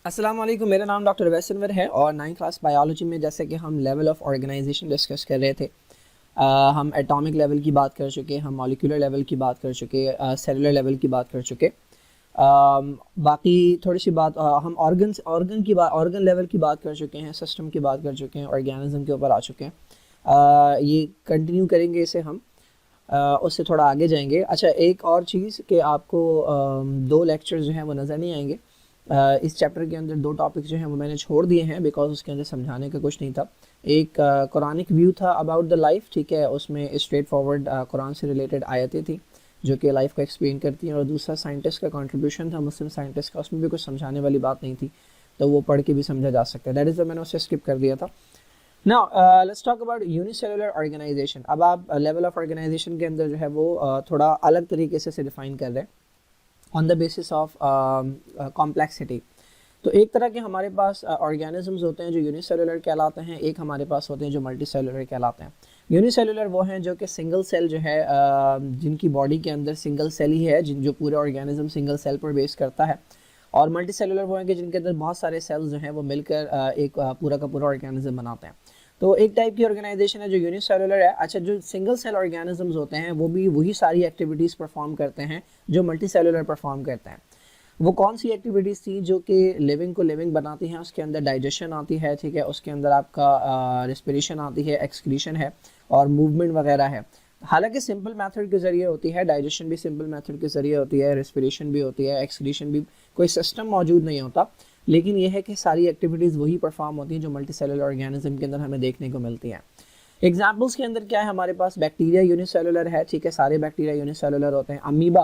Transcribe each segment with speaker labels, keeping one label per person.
Speaker 1: अस्सलाम वालेकुम। मेरा नाम डॉक्टर वैसनवर है और 9th क्लास बायोलॉजी में जैसे कि हम लेवल ऑफ ऑर्गेनाइजेशन डिस्कस कर रहे थे। हम एटॉमिक लेवल की बात कर चुके, हम मॉलिक्यूलर लेवल की बात कर चुके, सेलुलर लेवल की बात कर चुके। बाकी थोड़ी सी बात हम ऑर्गन लेवल की बात कर चुके हैं, सिस्टम की बात कर चुके हैं, ऑर्गेनिज्म के ऊपर आ चुके हैं। ये कंटिन्यू करेंगे इसे हम, उससे थोड़ा आगे जाएंगे। अच्छा, एक और चीज़ कि आपको दो लेक्चर जो हैं वो नज़र नहीं आएंगे। इस चैप्टर के अंदर दो टॉपिक जो हैं वो मैंने छोड़ दिए हैं बिकॉज उसके अंदर समझाने का कुछ नहीं था। एक कुरानिक व्यू था अबाउट द लाइफ, ठीक है, उसमें स्ट्रेट फॉरवर्ड कुरान से रिलेटेड आयतें थी जो कि लाइफ को एक्सप्लेन करती हैं, और दूसरा साइंटिस्ट का कंट्रीब्यूशन था, मुस्लिम साइंटिस्ट का, उसमें भी कुछ समझाने वाली बात नहीं थी, तो वो पढ़ के भी समझा जा सकता है। दैट इज़ मैंने उसे स्किप कर दिया था। Now let's talk about unicellular organisation. अब आप लेवल ऑफ ऑर्गेनाइजेशन के अंदर जो है वो थोड़ा अलग तरीके से डिफाइन कर रहे हैं on the basis of complexity. तो एक तरह के हमारे पास ऑर्गेनिजम्स होते हैं जो यूनिसेलुलर कहलाते हैं, एक हमारे पास होते हैं जो मल्टी सेलुलर कहलाते हैं। यूनिसेलुलर वो हैं जो कि सिंगल सेल जो है, जिनकी बॉडी के अंदर सिंगल सेल ही है, जो पूरे ऑर्गेनिज्म सिंगल सेल पर बेस करता है। और मल्टी सेलुलर वो हैं कि जिनके अंदर बहुत सारे सेल्स जो हैं वो मिलकर एक पूरा का पूरा ऑर्गेनिज्म बनाते हैं। तो एक टाइप की ऑर्गेनाइजेशन है जो यूनिसेलुलर है। अच्छा, जो सिंगल सेल ऑर्गेनिजम्स होते हैं वो भी वही सारी एक्टिविटीज़ परफॉर्म करते हैं जो मल्टी सेलुलर परफॉर्म करते हैं। वो कौन सी एक्टिविटीज़ थी जो कि लिविंग को लिविंग बनाती हैं? उसके अंदर डाइजेशन आती है, ठीक है, उसके अंदर आपका रेस्पिरेशन आती है, एक्सक्रीशन है, और मूवमेंट वगैरह है। हालांकि सिंपल मेथड के ज़रिए होती है, डाइजेशन भी सिंपल मेथड के ज़रिए होती है, रेस्पिरेशन भी होती है, एक्सक्रीशन भी, कोई सिस्टम मौजूद नहीं होता। लेकिन यह है कि सारी एक्टिविटीज़ वही परफॉर्म होती हैं जो मल्टी सेलुलर ऑर्गेनिज्म के अंदर हमें देखने को मिलती हैं। एग्जाम्पल्स के अंदर क्या है, हमारे पास बैक्टीरिया यूनिसेलुलर है, ठीक है, सारे बैक्टीरिया यूनिसेलुलर होते हैं। अमीबा,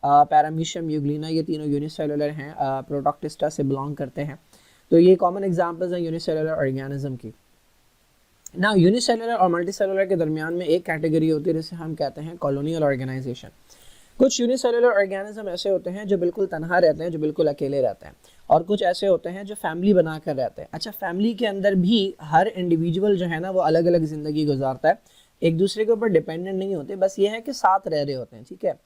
Speaker 1: पैरामीशियम, यूग्लिना, ये तीनों यूनिसेलुलर हैं, प्रोटोक्टिस्टा से बिलोंग करते हैं। तो ये कॉमन एग्जांपल्स हैं यूनिसेलुलर ऑर्गेनिज्म की। ना यूनिसेलुलर और मल्टी सेलुलर के दरमियान में एक कैटेगरी होती है जिसे हम कहते हैं कॉलोनियल ऑर्गेनाइजेशन। कुछ यूनिसेलुलर ऑर्गेनिज्म ऐसे होते हैं जो बिल्कुल तनहा रहते हैं, जो बिल्कुल अकेले रहते हैं, और कुछ ऐसे होते हैं जो फैमिली बनाकर रहते हैं। अच्छा, फैमिली के अंदर भी हर इंडिविजुअल जो है ना वो अलग अलग ज़िंदगी गुजारता है, एक दूसरे के ऊपर डिपेंडेंट नहीं होते, बस ये है कि साथ रह रहे होते हैं, ठीक है।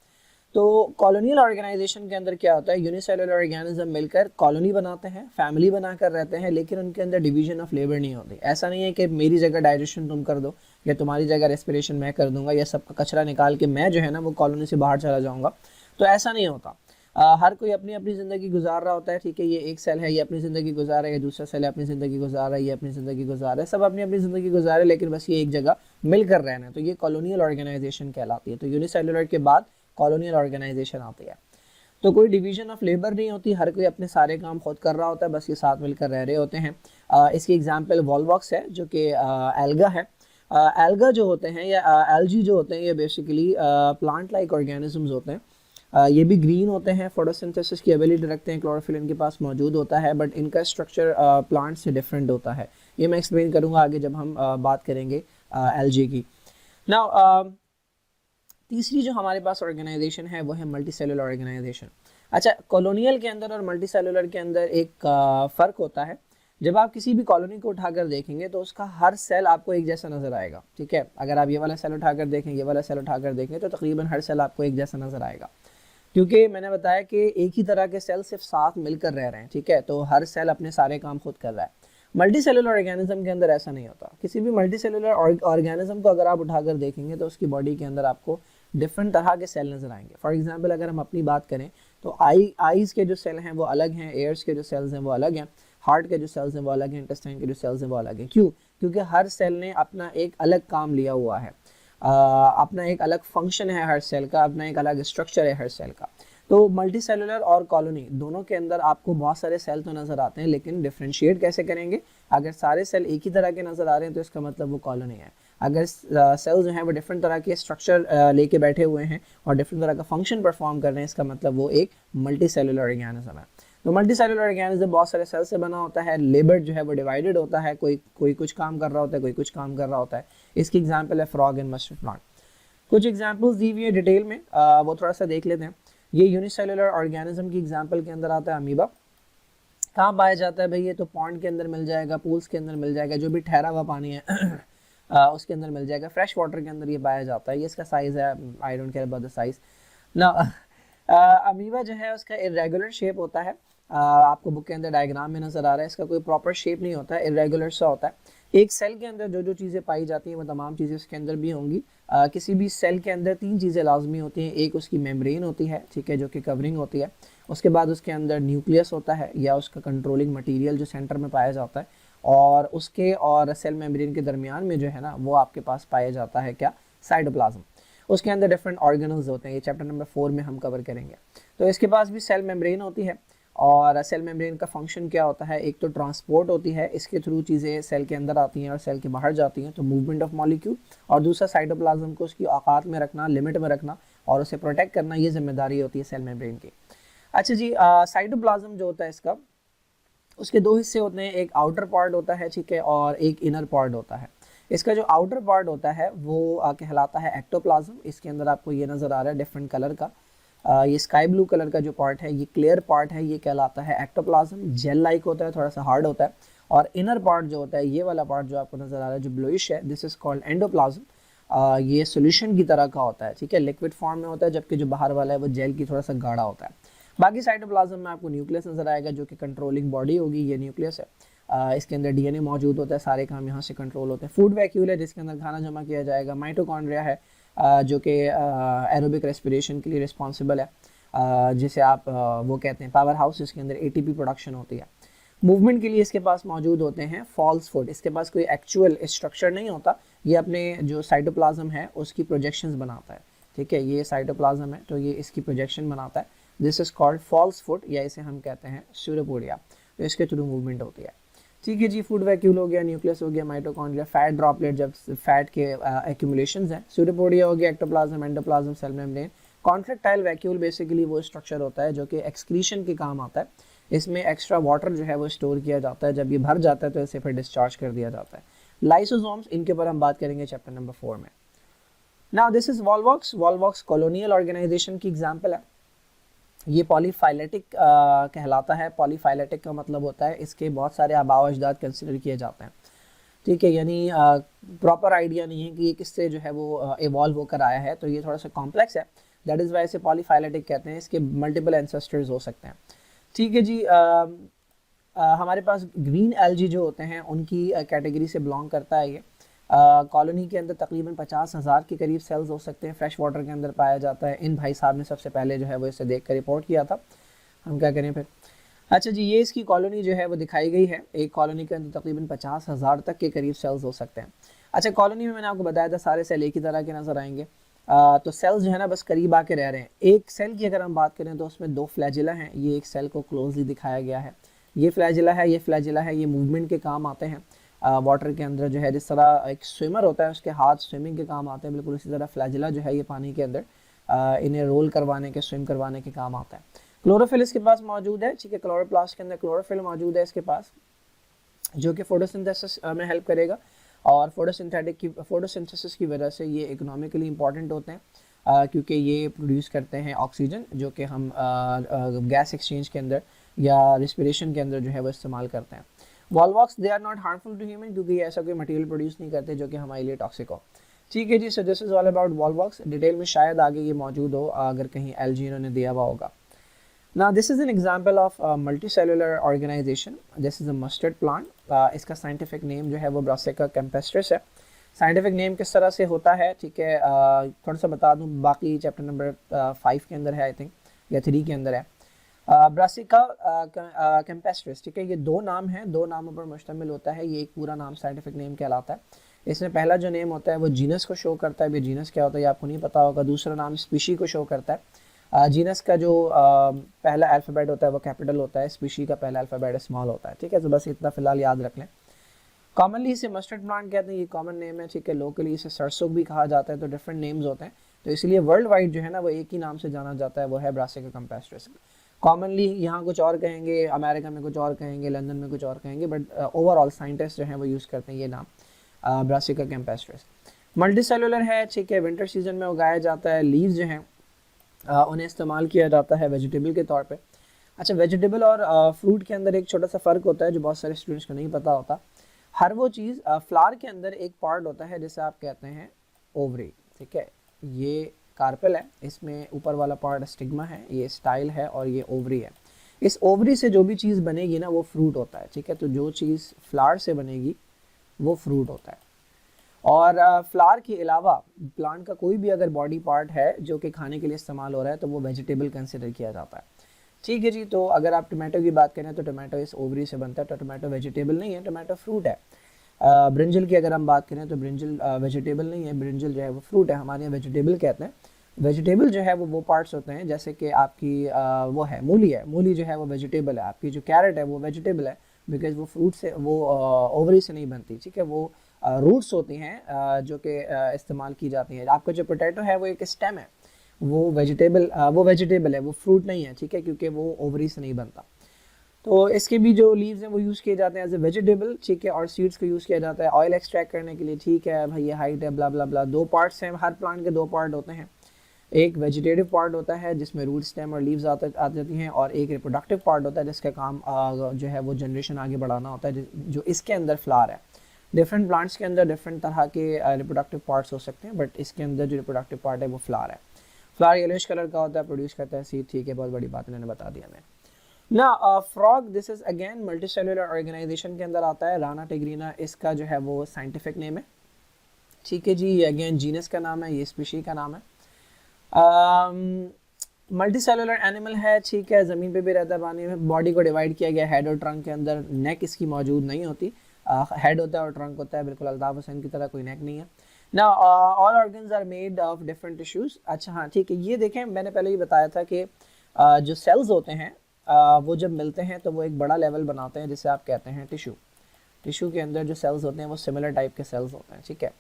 Speaker 1: तो कॉलोनियल ऑर्गेनाइजेशन के अंदर क्या होता है, यूनिसेलुलर ऑर्गेनिज्म मिलकर कॉलोनी बनाते हैं, फैमिली बनाकर रहते हैं, लेकिन उनके अंदर डिवीजन ऑफ लेबर नहीं होती। ऐसा नहीं है कि मेरी जगह डाइजेशन तुम कर दो या तुम्हारी जगह रेस्पिरेशन मैं कर दूंगा या सबका कचरा निकाल के मैं जो है ना वो कॉलोनी से बाहर चला जाऊंगा, तो ऐसा नहीं होता। हर कोई अपनी अपनी ज़िंदगी गुजार रहा होता है, ठीक है। ये एक सेल है, ये अपनी ज़िंदगी गुजार रहा है, ये दूसरा सेल है अपनी ज़िंदगी गुजार रहा है, ये अपनी ज़िंदगी गुजार रहा है, सब अपनी अपनी ज़िंदगी गुजार है, लेकिन बस ये एक जगह मिलकर रहना है, तो ये कॉलोनियल ऑर्गेनाइजेशन कहलाती है। तो यूनिसेलुलर के बाद कॉलोनियल ऑर्गेनाइजेशन आती है। तो कोई डिवीजन ऑफ लेबर नहीं होती, हर कोई अपने सारे काम खुद कर रहा होता है, बस ये साथ मिलकर रह रहे होते हैं। इसकी एग्जांपल वॉलवॉक्स है जो कि एल्गा है। एल्गा जो होते हैं या एल्जी जो होते हैं ये बेसिकली प्लांट लाइक ऑर्गेनिजम्स होते हैं। ये भी ग्रीन होते हैं, फोटोसिंथेसिस की एबिलिटी रखते हैं, क्लोरोफिल इनके पास मौजूद होता है, बट इनका स्ट्रक्चर प्लांट से डिफरेंट होता है। ये मैं एक्सप्लेन करूँगा आगे जब हम बात करेंगे एल्जी की। नाउ तीसरी जो हमारे पास ऑर्गेनाइजेशन है वो है मल्टी सेलुलर ऑर्गेनाइजेशन। अच्छा, कॉलोनियल के अंदर और मल्टी सेलुलर के अंदर एक फ़र्क होता है। जब आप किसी भी कॉलोनी को उठाकर देखेंगे तो उसका हर सेल आपको एक जैसा नज़र आएगा, ठीक है। अगर आप ये वाला सेल उठाकर देखें, ये वाला सेल उठाकर देखें, तो तकरीबन हर सेल आपको एक जैसा नज़र आएगा, क्योंकि मैंने बताया कि एक ही तरह के सेल सिर्फ साथ मिलकर रह रहे हैं, ठीक है। तो हर सेल अपने सारे काम खुद कर रहा है। मल्टी सेलुलर ऑर्गेनिज्म के अंदर ऐसा नहीं होता। किसी भी मल्टी सेलुलर ऑर्गेनिज्म को अगर आप उठाकर देखेंगे तो उसकी बॉडी के अंदर आपको डिफरेंट तरह के सेल नज़र आएंगे। फॉर एग्जांपल अगर हम अपनी बात करें तो आईज़ के जो सेल हैं वो अलग हैं, एयर्स के जो सेल्स हैं वो अलग हैं, हार्ट के जो सेल्स हैं वो अलग हैं, इंटेस्टाइन के जो सेल्स हैं वो अलग हैं। क्यों? क्योंकि हर सेल ने अपना एक अलग काम लिया हुआ है, अपना एक अलग फंक्शन है हर सेल का, अपना एक अलग स्ट्रक्चर है हर सेल का। तो मल्टी सेलुलर और कॉलोनी दोनों के अंदर आपको बहुत सारे सेल तो नज़र आते हैं, लेकिन डिफ्रेंशिएट कैसे करेंगे? अगर सारे सेल एक ही तरह के नज़र आ रहे हैं तो इसका मतलब वो कॉलोनी है। अगर सेल जो हैं वो डिफरेंट तरह के स्ट्रक्चर लेके बैठे हुए हैं और डिफरेंट तरह का फंक्शन परफॉर्म कर रहे हैं, इसका मतलब वो एक मल्टी सेलुलर ऑर्गेनिज्म है। तो मल्टी सेलुलर ऑर्गेनिज्म बहुत सारे सेल से बना होता है, लेबर जो है वो डिवाइडेड होता है, कोई कोई कुछ काम कर रहा होता है, कोई कुछ काम कर रहा होता है। इसकी एग्जाम्पल है फ्रॉग एंड मस्टर्ड प्लांट। कुछ एग्जाम्पल्स दी हुई है डिटेल में, वो थोड़ा सा देख लेते हैं। ये यूनिसेलुलर ऑर्गेनिज्म की एग्जांपल के अंदर आता है अमीबा। कहाँ पाया जाता है भाई? ये तो पॉन्ड के अंदर मिल जाएगा, पूल्स के अंदर मिल जाएगा, जो भी ठहरा हुआ पानी है उसके अंदर मिल जाएगा। फ्रेश वाटर के अंदर ये पाया जाता है। ये इसका साइज़ है, I don't care about the size ना। अमीबा जो है उसका इरेगुलर शेप होता है, आपको बुक के अंदर डायग्राम में नज़र आ रहा है, इसका कोई प्रॉपर शेप नहीं होता है, इरेगुलर सा होता है। एक सेल के अंदर जो जो चीज़ें पाई जाती हैं वो तमाम चीज़ें उसके अंदर भी होंगी। किसी भी सेल के अंदर तीन चीज़ें लाजमी होती हैं। एक उसकी मेम्ब्रेन होती है, ठीक है, जो कि कवरिंग होती है। उसके बाद उसके अंदर न्यूक्लियस होता है या उसका कंट्रोलिंग मटेरियल जो सेंटर में पाया जाता है, और उसके और सेल मेम्ब्रेन के दरमियान में जो है ना वो आपके पास पाया जाता है क्या, साइटोप्लाज्म। उसके अंदर डिफरेंट ऑर्गेनल्स होते हैं, ये चैप्टर नंबर 4 में हम कवर करेंगे। तो इसके पास भी सेल मेम्ब्रेन होती है, और सेल मेम्ब्रेन का फंक्शन क्या होता है, एक तो ट्रांसपोर्ट होती है, इसके थ्रू चीज़ें सेल के अंदर आती हैं और सेल के बाहर जाती हैं, तो मूवमेंट ऑफ मॉलिक्यूल। और दूसरा साइटोप्लाज्म को उसकी औकात में रखना, लिमिट में रखना और उसे प्रोटेक्ट करना, ये जिम्मेदारी होती है सेल मेम्ब्रेन की। अच्छा जी, साइटोप्लाज्म जो होता है इसका, उसके दो हिस्से होते हैं, एक आउटर पार्ट होता है, ठीक है, और एक इनर पार्ट होता है। इसका जो आउटर पार्ट होता है वो कहलाता है एक्टोप्लाज्म। इसके अंदर आपको ये नज़र आ रहा है डिफरेंट कलर का, ये स्काई ब्लू कलर का जो पार्ट है, ये क्लियर पार्ट है, ये कहलाता है एक्टोप्लाज्म। जेल लाइक होता है, थोड़ा सा हार्ड होता है। और इनर पार्ट जो होता है, ये वाला पार्ट जो आपको नज़र आ रहा है जो ब्लूइश है, दिस इज़ कॉल्ड एंडोप्लाज्म। ये सोल्यूशन की तरह का होता है, ठीक है, लिक्विड फॉर्म में होता है, जबकि जो बाहर वाला है वो जेल की थोड़ा सा गाढ़ा होता है। बाकी साइटोप्लाज्म में आपको न्यूक्लियस नज़र आएगा जो कि कंट्रोलिंग बॉडी होगी, ये न्यूक्लियस है। इसके अंदर डीएनए मौजूद होता है, सारे काम यहाँ से कंट्रोल होते हैं। फूड वैक्यूल है जिसके अंदर खाना जमा किया जाएगा। माइटोकॉन्ड्रिया है जो कि एरोबिक रेस्पिरेशन के लिए रिस्पॉन्सिबल है, जिसे आप वो कहते हैं पावर हाउस, जिसके अंदर एटीपी प्रोडक्शन होती है। मूवमेंट के लिए इसके पास मौजूद होते हैं फॉल्स फुट। इसके पास कोई एक्चुअल स्ट्रक्चर नहीं होता, ये अपने जो साइटोप्लाज्म है उसकी प्रोजेक्शंस बनाता है, ठीक है। ये साइटोप्लाज्म है तो ये इसकी प्रोजेक्शन बनाता है, this is called false foot, या इसे हम कहते हैं स्यूडोपोडिया। तो इसके थ्रू मूवमेंट होती है, ठीक है जी। फूड वैक्यूल हो गया, न्यूक्लियस हो गया, माइटोकॉन्ड्रिया, फैट ड्रॉपलेट जब फैट के एक्यूमुलेशंस हैं, स्यूडोपोडिया हो गया, ectoplasm, endoplasm, cell membrane. Contractile vacuole basically वो स्ट्रक्चर होता है जो कि एक्सक्रीशन के काम आता है। इसमें एक्स्ट्रा वाटर जो है वो स्टोर किया जाता है, जब ये भर जाता है तो इसे फिर डिस्चार्ज कर दिया जाता है। लाइसोसोम्स, इनके ऊपर हम बात करेंगे चैप्टर नंबर 4 में। Now this is volvox. Volvox colonial organisation की एग्जाम्पल है। ये पॉलीफाइलेटिक कहलाता है। पॉलीफाइलेटिक का मतलब होता है इसके बहुत सारे आबा व अजदाद कंसिडर किए जाते हैं, ठीक है, यानी प्रॉपर आइडिया नहीं है कि ये किससे जो है वो इवॉल्व होकर आया है, तो ये थोड़ा सा कॉम्प्लेक्स है, दैट इज़ वाई इसे पॉलीफाइलेटिक कहते हैं। इसके मल्टीपल एंसेस्टर्स हो सकते हैं, ठीक है जी। हमारे पास ग्रीन एल्जी जो होते हैं उनकी कैटेगरी से बिलोंग करता है ये। कॉलोनी के अंदर तकरीबन 50,000 के करीब सेल्स हो सकते हैं, फ्रेश वाटर के अंदर पाया जाता है। इन भाई साहब ने सबसे पहले जो है वो इसे देख कर रिपोर्ट किया था, हम क्या करें फिर। अच्छा जी, ये इसकी कॉलोनी जो है वो दिखाई गई है। एक कॉलोनी के अंदर तकरीबन 50,000 तक के करीब सेल्स हो सकते हैं। अच्छा, कॉलोनी में मैंने आपको बताया था सारे सेल एक ही तरह के नज़र आएंगे, तो सेल्स जो है ना बस करीब आके रह रहे हैं। एक सेल की अगर हम बात करें तो उसमें 2 फ्लैजिला हैं, ये एक सेल को क्लोजली दिखाया गया है। ये फ्लैजिला है, ये फ्लैजिला है, ये मूवमेंट के काम आते हैं वाटर के अंदर। जो है जिस तरह एक स्विमर होता है उसके हाथ स्विमिंग के काम आते हैं, बिल्कुल इसी तरह फ्लैजिला जो है ये पानी के अंदर इन्हें रोल करवाने के, स्विम करवाने के काम आता है। क्लोरोफिल इसके पास मौजूद है, ठीक है, क्लोरोप्लास्ट के अंदर क्लोरोफिल मौजूद है इसके पास, जो कि फोटोसिंथेसिस में हेल्प करेगा। और फोटोसिंथेसिस की वजह से ये इकोनॉमिकली इंपॉर्टेंट होते हैं, क्योंकि ये प्रोड्यूस करते हैं ऑक्सीजन, जो कि हम गैस एक्सचेंज के अंदर या रिस्पिरेशन के अंदर जो है वो इस्तेमाल करते हैं। Volvox they are not harmful to human, क्योंकि ऐसा कोई मटेरियल प्रोड्यूस नहीं करते जो कि हमारे लिए टॉक्सिक हो, ठीक है जी। So this is all about Volvox. Detail में शायद आगे ये मौजूद हो अगर कहीं एलजी इन्होंने दिया हुआ होगा। Now this is an example of a multicellular organization. This is a mustard plant. इसका scientific name जो है वो Brassica campestris है। Scientific name किस तरह से होता है, ठीक है, थोड़ा सा बता दूँ, बाकी चैप्टर नंबर 5 के अंदर है आई थिंक, या 3 के अंदर है। Brassica campestris, ठीक है, ये 2 नाम हैं, 2 नामों पर मुश्तमिल होता है, ये एक पूरा नाम साइंटिफिक नेम कहलाता है। इसमें पहला जो नेम होता है वो जीनस को शो करता है, ये जीनस क्या होता है ये आपको नहीं पता होगा। दूसरा नाम स्पीशी को शो करता है। जीनस का जो पहला अल्फ़ाबेट होता है वो कैपिटल होता है, स्पीशी का पहला अल्फ़ाबेट स्मॉल होता है, ठीक है। तो बस इतना फिलहाल याद रख लें। कॉमनली इसे मस्टर्ड प्लांट कहते हैं, ये कॉमन नेम है, ठीक है। लोकली इसे सरसों भी कहा जाता है, तो डिफरेंट नेम्स होते हैं, तो इसलिए वर्ल्ड वाइड जो है ना वो एक ही नाम से जाना जाता है, वो है ब्रासिका कैम्पेस्ट्रिस। कॉमनली यहाँ कुछ और कहेंगे, अमेरिका में कुछ और कहेंगे, लंदन में कुछ और कहेंगे, बट ओवरऑल साइंटिस्ट जो हैं वो यूज़ करते हैं ये नाम ब्रासिका कैम्पेस्ट्रिस। मल्टी सेलुलर है, ठीक है, विंटर सीजन में उगाया जाता है। लीव्स जो हैं उन्हें इस्तेमाल किया जाता है वेजिटेबल के तौर पे। अच्छा, वेजिटेबल और फ्रूट के अंदर एक छोटा सा फ़र्क होता है जो बहुत सारे स्टूडेंट्स को नहीं पता होता। हर वो चीज़ फ्लावर के अंदर एक पार्ट होता है जिसे आप कहते हैं ओवरी, ठीक है। ये कार्पेल है, इसमें ऊपर वाला पार्ट स्टिग्मा है, ये स्टाइल है और ये ओवरी है। इस ओवरी से जो भी चीज़ बनेगी ना वो फ्रूट होता है, ठीक है। तो जो चीज़ फ्लावर से बनेगी वो फ्रूट होता है। और फ्लावर के अलावा प्लांट का कोई भी अगर बॉडी पार्ट है जो कि खाने के लिए इस्तेमाल हो रहा है तो वो वेजिटेबल कंसिडर किया जाता है, ठीक है जी। तो अगर आप टोमेटो की बात करें तो टोमेटो इस ओवरी से बनता है, तो टोमेटो वेजिटेबल नहीं है, टोमेटो फ्रूट है। ब्रिंजल की अगर हम बात करें तो ब्रिंजल वेजिटेबल नहीं है, ब्रिंजल जो है वो फ्रूट है, हमारे यहाँ वेजिटेबल कहते हैं। वेजिटेबल जो है वो पार्ट्स होते हैं, जैसे कि आपकी वो है मूली है, मूली जो है वो वेजिटेबल है, आपकी जो कैरेट है वो वेजिटेबल है, बिकॉज वो फ्रूट से वो ओवरी से नहीं बनती, ठीक है। वो रूट्स होती हैं जो कि इस्तेमाल की जाती हैं। आपका जो पोटैटो है वो एक स्टेम है, वो वेजिटेबल है, वो फ्रूट नहीं है, ठीक है, क्योंकि वो ओवरी से नहीं बनता। तो इसके भी जो लीव्स हैं वो यूज़ किए जाते हैं एज ए वेजिटेबल, ठीक है। और सीड्स को यूज़ किया जाता है ऑयल एक्सट्रैक्ट करने के लिए, ठीक है भाई, ये हाइट है ब्ला ब्ला ब्ला। दो पार्ट्स हैं, हर प्लांट के दो पार्ट होते हैं, एक वेजिटेटिव पार्ट होता है जिसमें रूट स्टेम और लीव्स आ जाती हैं, और एक रिप्रोडक्टिव पार्ट होता है जिसका काम जो है वो जनरेशन आगे बढ़ाना होता है, जो इसके अंदर फ्लावर है। डिफरेंट प्लांट्स के अंदर डिफरेंट तरह के रिप्रोडक्टिव पार्ट्स हो सकते हैं, बट इसके अंदर जो रिप्रोडक्टिव पार्ट है वो फ्लावर है। फ्लावर येलोइश कलर का होता है, प्रोड्यूस करता है सीड, ठीक है, बहुत बड़ी बात मैंने बता दिया मैं ना। Frog, this is again multicellular organisation के अंदर आता है, राना टिग्रीना इसका जो है वो साइंटिफिक नेम है, ठीक है जी। ये अगेन जीनस का नाम है, ये स्पीशी का नाम है। मल्टीसेलुलर एनिमल है, ठीक है, ज़मीन पे भी रहता है, पानी में। बॉडी को डिवाइड किया गया हेड और ट्रंक के अंदर, नेक इसकी मौजूद नहीं होती, हेड होता है और ट्रंक होता है, बिल्कुल अल्ताफ हुसैन की तरह कोई नेक नहीं है ना। All organs are made of different tissues. अच्छा हाँ ठीक है, ये देखें मैंने पहले ही बताया था कि जो सेल्स होते हैं वो जब मिलते हैं तो वो एक बड़ा लेवल बनाते हैं जिसे आप कहते हैं टिश्यू। टिश्यू के अंदर जो सेल्स होते हैं वो सिमिलर टाइप के सेल्स होते हैं, ठीक है।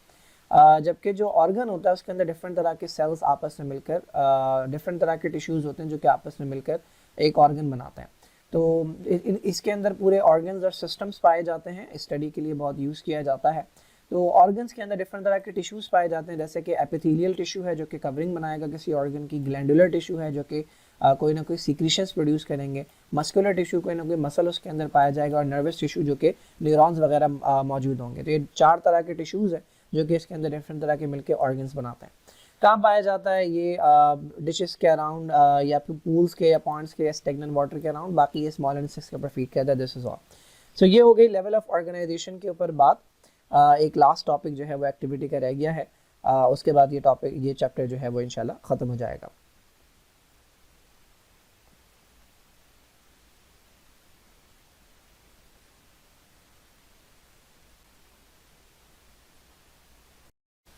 Speaker 1: जबकि जो ऑर्गन होता है उसके अंदर डिफरेंट तरह के सेल्स आपस में मिलकर डिफरेंट तरह के टिश्यूज़ होते हैं जो कि आपस में मिलकर एक ऑर्गन बनाते हैं। तो इसके अंदर पूरे ऑर्गन्स और सिस्टम्स पाए जाते हैं, स्टडी के लिए बहुत यूज़ किया जाता है। तो ऑर्गन्स के अंदर डिफरेंट तरह के टिश्यूज़ पाए जाते हैं, जैसे कि एपिथेलियल टिश्यू है जो कि कवरिंग बनाएगा किसी ऑर्गन की, ग्लैंडुलर टिश्यू है जो कि कोई ना कोई सीक्रेशंस प्रोड्यूस करेंगे, मस्कुलर टिश्यू कोई ना कोई मसल उसके अंदर पाया जाएगा, और नर्वस टिश्यू जो कि न्यूरॉन्स वगैरह मौजूद होंगे। तो ये 4 तरह के टिश्यूज़ हैं जो कि इसके अंदर डिफरेंट तरह के मिलके ऑर्गन्स बनाते हैं। कहाँ पाया जाता है ये? डिशेस के अराउंड या फिर पूल्स के या पॉन्ड्स के या स्टेगनेंट वाटर के अराउंड, बाकी ये स्मॉल इंसेक्ट्स के ऊपर फीड करता है। This is all. सो ये हो गई लेवल ऑफ ऑर्गेनाइजेशन के ऊपर बात। एक लास्ट टॉपिक जो है वो एक्टिविटी का रह गया है, उसके बाद ये चैप्टर जो है वो इंशाल्लाह ख़त्म हो जाएगा।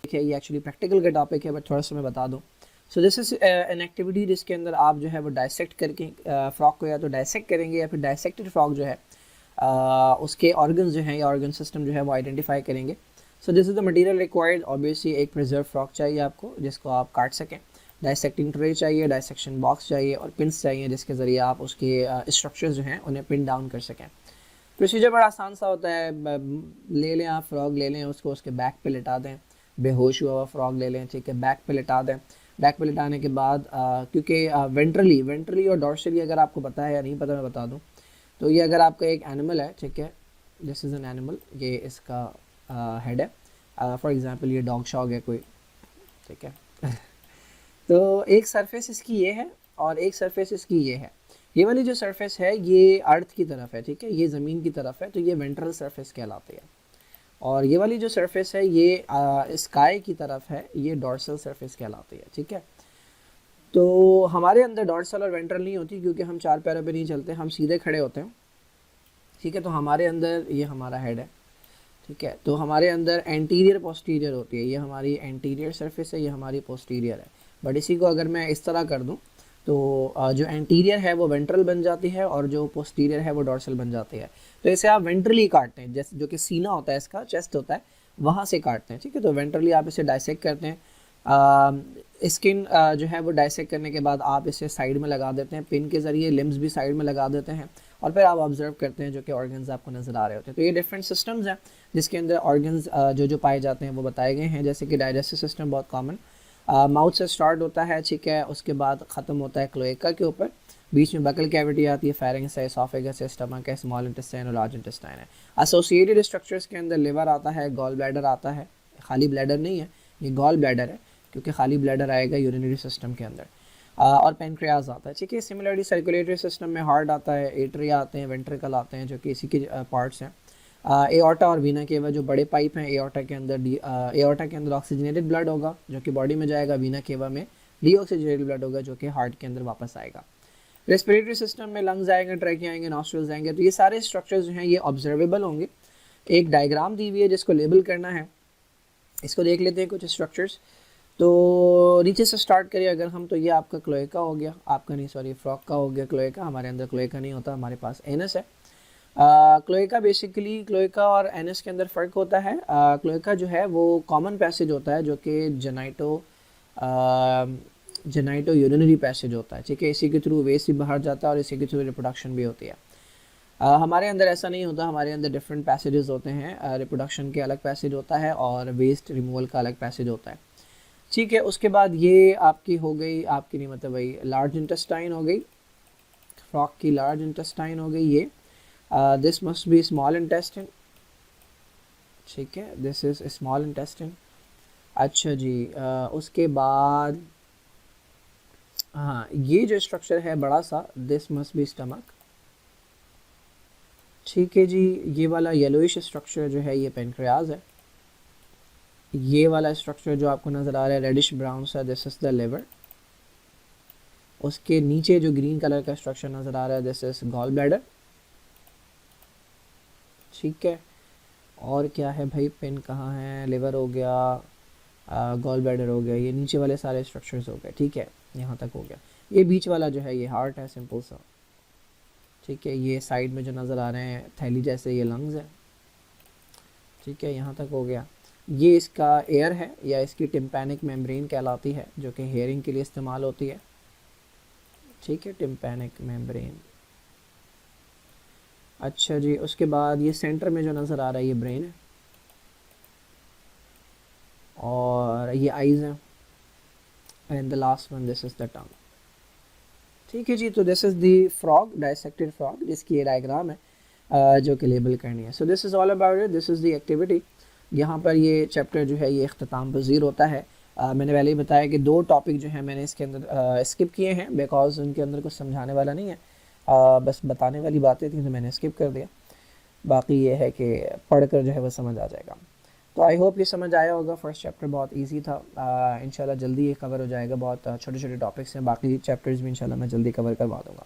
Speaker 1: ये एक्चुअली प्रैक्टिकल का टॉपिक है, बट थोड़ा सा मैं बता दूं। सो दिस इज एन एक्टिविटी जिसके अंदर आप जो है वो डायसेक्ट करके फ्रॉग को या तो डायसेक्ट करेंगे या फिर डायसेक्टेड फ्रॉग जो है उसके ऑर्गन्स जो हैं या ऑर्गन सिस्टम जो है वो आइडेंटिफाई करेंगे। सो this is the material required. Obviously एक प्रिजर्व फ्रॉग चाहिए आपको जिसको आप काट सकें, डायसेक्टिंग ट्रे चाहिए, डायसेक्शन बॉक्स चाहिए, और पिन्स चाहिए जिसके ज़रिए आप उसके स्ट्रक्चर्स जो हैं उन्हें पिन डाउन कर सकें। प्रोसीजर बड़ा आसान सा होता है। ले लें आप फ्रॉग, ले लें उसको, उसके बैक पे लिटा दें, बेहोश हुआ हुआ फ्रॉग ले लें, ठीक है, बैक पे लिटा दें। बैक पे लिटाने के बाद क्योंकि वेंट्रली और डॉर्सली अगर आपको पता है या नहीं पता मैं बता दूं, तो ये अगर आपका एक एनिमल है, ठीक है, दिस इज़ एन एनिमल, ये इसका हेड है, फॉर एग्जांपल ये डॉग शॉग है कोई, ठीक है तो एक सरफेस इसकी ये है और एक सरफेस इसकी ये है। ये वाली जो सरफेस है ये अर्थ की तरफ है, ठीक है, ये ज़मीन की तरफ है, तो ये वेंट्रल सरफेस कहलाती है। और ये वाली जो सरफेस है ये स्काई की तरफ है, ये डॉर्सल सरफेस कहलाती है, ठीक है। तो हमारे अंदर डॉर्सल और वेंट्रल नहीं होती क्योंकि हम 4 पैरों पे नहीं चलते, हम सीधे खड़े होते हैं, ठीक है। तो हमारे अंदर ये हमारा हेड है, ठीक है। तो हमारे अंदर एंटीरियर पोस्टीरियर होती है, ये हमारी एंटीरियर सरफेस है, ये हमारी पोस्टीरियर है। बट इसी को अगर मैं इस तरह कर दूं तो जो एंटीरियर है वो वेंट्रल बन जाती है और जो पोस्टीरियर है वो डॉर्सल बन जाती है। तो इसे आप वेंट्रली काटते हैं, जैसे जो कि सीना होता है इसका, चेस्ट होता है, वहाँ से काटते हैं, ठीक है। तो वेंट्रली आप इसे डाइसेक्ट करते हैं। स्किन जो है वो डाइसेक्ट करने के बाद आप इसे साइड में लगा देते हैं पिन के ज़रिए, लिम्स भी साइड में लगा देते हैं, और फिर आप ऑब्जर्व करते हैं जो कि ऑर्गन्स आपको नज़र आ रहे होते हैं। तो ये डिफरेंट सिस्टम्स हैं जिसके अंदर ऑर्गन्स जो पाए जाते हैं वो बताए गए हैं, जैसे कि डाइजेस्टिव सिस्टम बहुत कॉमन, माउथ से स्टार्ट होता है, ठीक है, उसके बाद ख़त्म होता है क्लोएका के ऊपर, बीच में बकल कैविटी आती है, फेरिंग्स है, एसोफेगस है, स्टमक है, स्मॉल इंटेस्टाइन और लार्ज इंटेस्टाइन है। एसोसिएटेड स्ट्रक्चर्स के अंदर लिवर आता है, गॉल ब्लैडर आता है, खाली ब्लैडर नहीं है, ये गॉल ब्लैडर है क्योंकि खाली ब्लैडर आएगा यूरिनरी सिस्टम के अंदर। और पेनक्रियाज आता है, ठीक है। सिमिलरली सर्कुलेटरी सिस्टम में हार्ट आता है, एट्रिया आते हैं, वेंट्रिकल आते हैं, जो कि इसी के पार्ट्स हैं। एओर्टा और वीना केवा जो बड़े पाइप हैं, एओर्टा के अंदर ऑक्सीजनेटेड ब्लड होगा जो कि बॉडी में जाएगा, वीना केवा में डीऑक्सीजनेटेड ब्लड होगा जो कि हार्ट के अंदर वापस आएगा। रेस्पिरेटरी सिस्टम में लंग्स आएंगे, ट्रैकिया आएंगे, नॉस्ट्रल्स आएंगे। तो ये सारे स्ट्रक्चर्स जो हैं ये ऑब्जर्वेबल होंगे। एक डायग्राम दी हुई है जिसको लेबल करना है, इसको देख लेते हैं कुछ स्ट्रक्चर्स। तो नीचे से स्टार्ट करिए अगर हम, तो ये आपका क्लोएका हो गया, आपका नहीं सॉरी फ्रॉक का हो गया क्लोएका। हमारे अंदर क्लोएका नहीं होता, हमारे पास एनस है। क्लोएका बेसिकली, क्लोएका और एनस के अंदर फ़र्क होता है। क्लोएका जो है वो कॉमन पैसेज होता है जो कि जेनाइटो यूरिनरी पैसेज होता है, ठीक है। इसी के थ्रू वेस्ट भी बाहर जाता है और इसी के थ्रू रिप्रोडक्शन भी होती है। हमारे अंदर ऐसा नहीं होता, हमारे अंदर डिफरेंट पैसेजेस होते हैं। रिप्रोडक्शन के अलग पैसेज होता है और वेस्ट रिमूवल का अलग पैसेज होता है, ठीक है। उसके बाद ये आपकी हो गई, आपकी नहीं मतलब भाई लार्ज इंटेस्टाइन हो गई, फ्रॉक की लार्ज इंटेस्टाइन हो गई ये। This must be small intestine, ठीक है, दिस इज स्मॉल इंटेस्टाइन। अच्छा जी, उसके बाद हाँ ये जो स्ट्रक्चर है बड़ा सा, दिस मस्ट बी स्टमक, ठीक है जी। ये वाला येलोइश स्ट्रक्चर जो है ये पेनक्रियाज है। ये वाला स्ट्रक्चर जो आपको नज़र आ रहा है रेडिश ब्राउन सा, दिस इज़ द लिवर। उसके नीचे जो ग्रीन कलर का स्ट्रक्चर नज़र आ रहा है दिस इज़ गॉल ब्लैडर, ठीक है। और क्या है भाई, पिन कहाँ है, लिवर हो गया, गॉल ब्लैडर हो गया, ये नीचे वाले सारे स्ट्रक्चर्स हो गए, ठीक है, यहाँ तक हो गया। ये बीच वाला जो है ये हार्ट है, सिंपल सा, ठीक है। ये साइड में जो नज़र आ रहे हैं थैली जैसे ये लंग्स है, ठीक है, यहाँ तक हो गया। ये इसका एयर है या इसकी टिम्पैनिक मेम्ब्रेन कहलाती है जो कि हेयरिंग के लिए इस्तेमाल होती है, ठीक है, टिम्पैनिक मेम्ब्रेन। अच्छा जी, उसके बाद ये सेंटर में जो नज़र आ रहा है ये ब्रेन है और ये आइज़ हैं and the last one this is the tongue, ठीक है जी। तो this is the frog, dissected frog, जिसकी ये डायग्राम है जो कि लेबल करनी है। So this is all about it, this is the activity. यहाँ पर ये चैप्टर जो है ये अख्ताम पज़ीर होता है। मैंने पहले ही बताया कि 2 टॉपिक जो हैं मैंने इसके अंदर स्किप किए हैं बिकॉज उनके अंदर कुछ समझाने वाला नहीं है, बस बताने वाली बातें थी तो मैंने स्किप कर दिया। बाकी ये है कि पढ़कर जो है वो समझ आ जाएगा। तो आई होप ये समझ आया होगा। फर्स्ट चैप्टर बहुत इजी था, इंशाल्लाह जल्दी ये कवर हो जाएगा। बहुत छोटे छोटे टॉपिक्स हैं, बाकी चैप्टर्स भी इंशाल्लाह मैं जल्दी कवर करवा दूँगा।